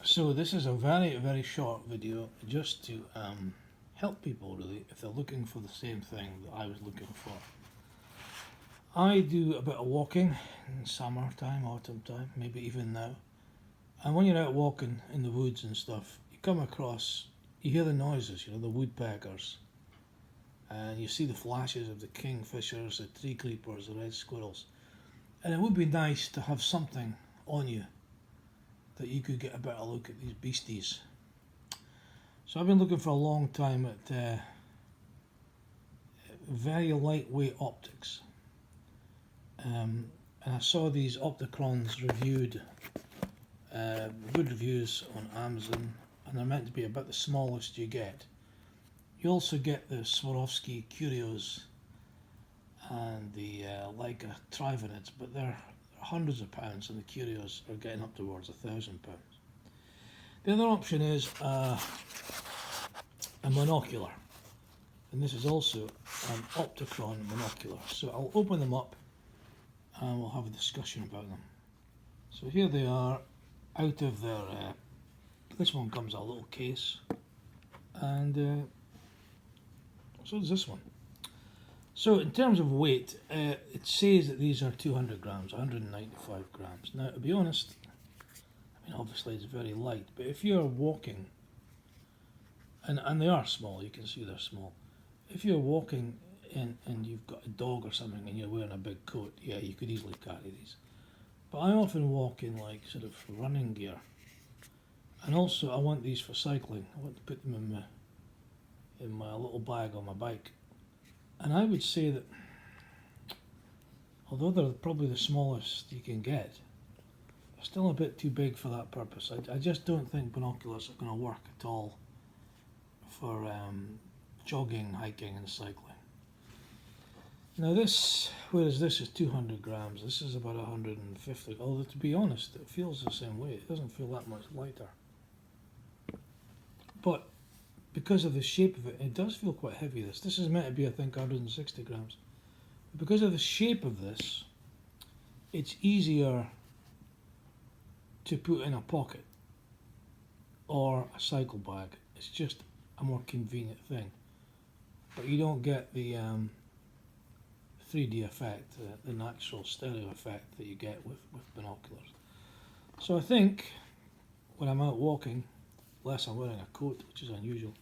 So this is a very short video just to help people really if they're looking for the same thing that I was looking for. I do a bit of walking in summertime, autumn time, maybe even now. And when you're out walking in the woods and stuff, you come across, you hear the noises, the woodpeckers, and you see the flashes of the kingfishers, the tree creepers, the red squirrels. And it would be nice to have something on you that you could get a better look at these beasties. So I've been looking for a long time at very lightweight optics. And I saw these Opticrons reviewed, good reviews on Amazon, and they're meant to be about the smallest you get. You also get the Swarovski Curios and the Leica Trivenids, but they're hundreds of pounds, and the Curios are getting up towards £1,000. The other option is a monocular, and this is also an Opticron monocular. So I'll open them up and we'll have a discussion about them. So here they are out of their, this one comes in a little case, and so does this one. So in terms of weight, it says that these are 200 grams, 195 grams. Now to be honest, obviously it's very light, but if you're walking, and they are small, you can see they're small. If you're walking and you've got a dog or something and you're wearing a big coat, yeah, you could easily carry these. But I often walk in like sort of running gear, and also I want these for cycling. I want to put them in my little bag on my bike. And I would say that although they're probably the smallest you can get, they're still a bit too big for that purpose. I just don't think binoculars are going to work at all for jogging, hiking and cycling. Now this, whereas this is 200 grams, this is about 150, although to be honest, it feels the same way. It doesn't feel that much lighter. But because of the shape of it, it does feel quite heavy. This is meant to be, I think, 160 grams. But because of the shape of this, it's easier to put in a pocket or a cycle bag. It's just a more convenient thing. But you don't get the 3D effect, the natural stereo effect that you get with binoculars. So I think when I'm out walking, unless I'm wearing a coat, which is unusual,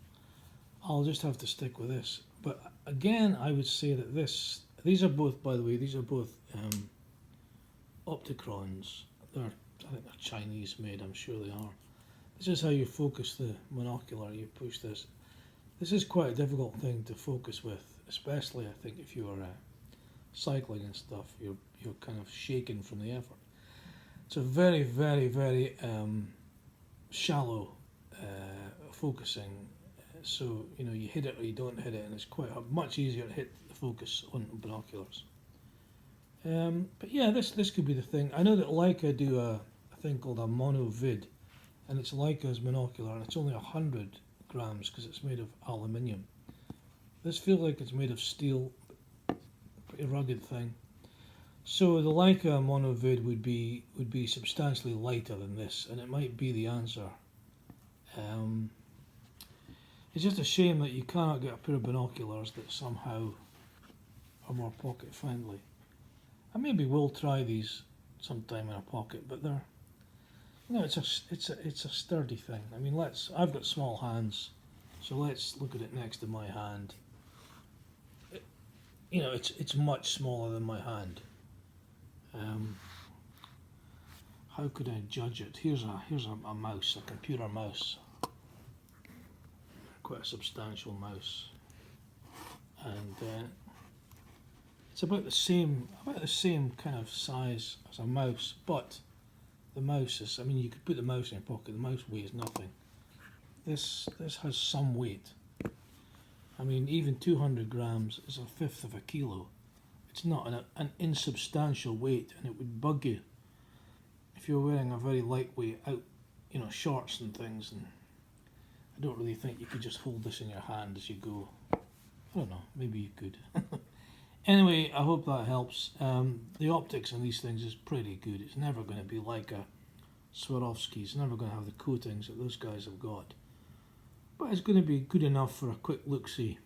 I'll just have to stick with this. But again, I would say that these are both, by the way, these are both Opticrons. I think they're Chinese made, I'm sure they are. This is how you focus the monocular, you push this. This is quite a difficult thing to focus with, especially I think if you're cycling and stuff, you're kind of shaken from the effort. It's a very shallow focusing, so you hit it or you don't hit it, and it's quite much easier to hit the focus on binoculars. But yeah, this could be the thing. I know that Leica do a thing called a monovid, and it's Leica's monocular, and it's only 100 grams because it's made of aluminium. This feels like it's made of steel, pretty rugged thing. So the Leica monovid would be substantially lighter than this, and it might be the answer. It's just a shame that you cannot get a pair of binoculars that somehow are more pocket friendly. I maybe will try these sometime in a pocket, but they're, it's a sturdy thing. I mean, I've got small hands, so let's look at it next to my hand. It's much smaller than my hand. How could I judge it? Here's a mouse, a computer mouse, quite a substantial mouse, and it's about the same kind of size as a mouse, but the mouse is, you could put the mouse in your pocket, the mouse weighs nothing. This has some weight. Even 200 grams is 1/5 of a kilo. It's not an insubstantial weight, and it would bug you if you're wearing a very lightweight out, shorts and things, and I don't really think you could just hold this in your hand as you go. I don't know, maybe you could. Anyway, I hope that helps. The optics on these things is pretty good. It's never going to be Leica Swarovski's never going to have the coatings that those guys have got. But it's going to be good enough for a quick look-see.